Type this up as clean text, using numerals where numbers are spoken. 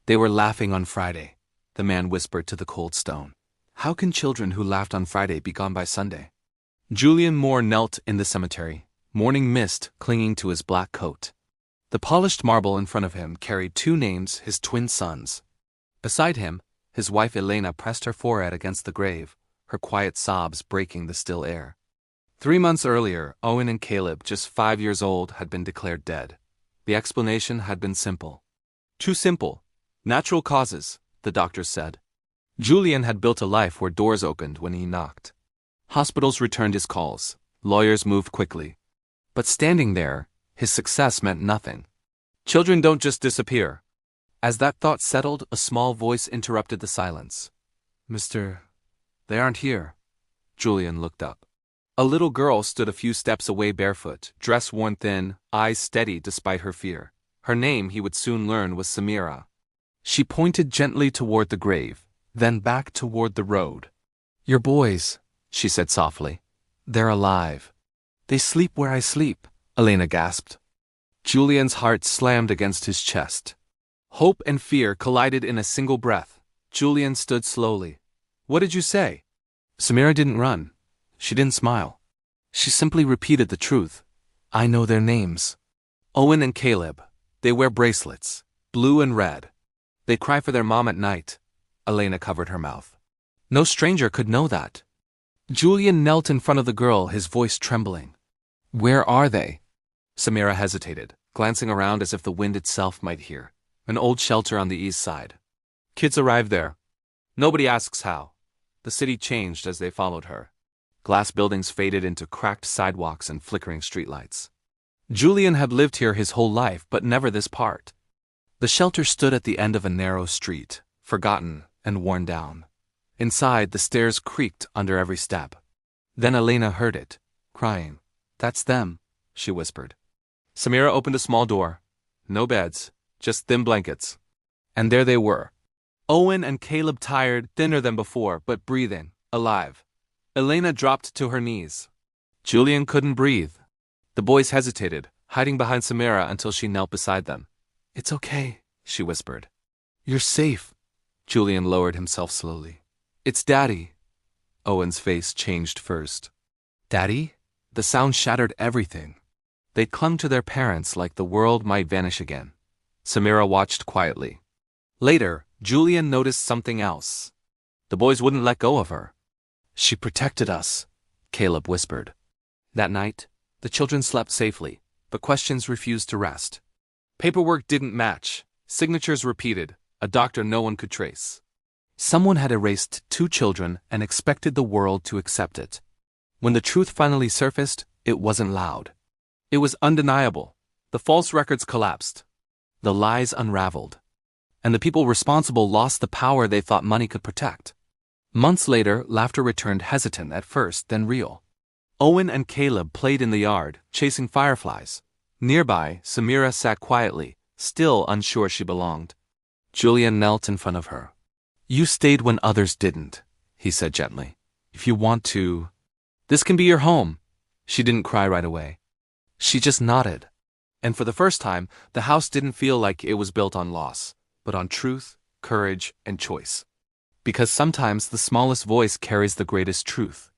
They were laughing on Friday, the man whispered to the cold stone. How can children who laughed on Friday be gone by Sunday? Julian Moore knelt in the cemetery, morning mist clinging to his black coat. The polished marble in front of him carried two names, his twin sons. Beside him, his wife Elena pressed her forehead against the grave, her quiet sobs breaking the still air. 3 months earlier, Owen and Caleb, just 5 years old, had been declared dead. The explanation had been simple. Too simple. Natural causes, the doctors said. Julian had built a life where doors opened when he knocked. Hospitals returned his calls. Lawyers moved quickly. But standing there, his success meant nothing. Children don't just disappear. As that thought settled, a small voice interrupted the silence. Mr. They aren't here. Julian looked up. A little girl stood a few steps away barefoot, dress worn thin, eyes steady despite her fear. Her name, he would soon learn, was Samira. She pointed gently toward the grave, then back toward the road. Your boys, she said softly. They're alive. They sleep where I sleep, Elena gasped. Julian's heart slammed against his chest. Hope and fear collided in a single breath. Julian stood slowly. What did you say? Samira didn't run. She didn't smile. She simply repeated the truth. I know their names. Owen and Caleb. They wear bracelets, blue and red. They cry for their mom at night. Elena covered her mouth. No stranger could know that. Julian knelt in front of the girl, his voice trembling. Where are they? Samira hesitated, glancing around as if the wind itself might hear. An old shelter on the east side. Kids arrived there. Nobody asks how. The city changed as they followed her. Glass buildings faded into cracked sidewalks and flickering streetlights. Julian had lived here his whole life, but never this part. The shelter stood at the end of a narrow street, forgotten and worn down. Inside, the stairs creaked under every step. Then Elena heard it, crying. That's them, she whispered. Samira opened a small door. No beds, just thin blankets. And there they were. Owen and Caleb, tired, thinner than before, but breathing, alive. Elena dropped to her knees. Julian couldn't breathe. The boys hesitated, hiding behind Samira until she knelt beside them. It's okay, she whispered. You're safe. Julian lowered himself slowly. It's Daddy. Owen's face changed first. Daddy? The sound shattered everything. They clung to their parents like the world might vanish again. Samira watched quietly. Later, Julian noticed something else. The boys wouldn't let go of her. She protected us, Caleb whispered. That night, the children slept safely, but questions refused to rest. Paperwork didn't match, signatures repeated, a doctor no one could trace. Someone had erased 2 children and expected the world to accept it. When the truth finally surfaced, it wasn't loud. It was undeniable. The false records collapsed. The lies unraveled. And the people responsible lost the power they thought money could protect. Months later, laughter returned, hesitant at first, then real. Owen and Caleb played in the yard, chasing fireflies. Nearby, Samira sat quietly, still unsure she belonged. Julian knelt in front of her. You stayed when others didn't, he said gently. If you want to, this can be your home. She didn't cry right away. She just nodded. And for the first time, the house didn't feel like it was built on loss, but on truth, courage, and choice. Because sometimes the smallest voice carries the greatest truth.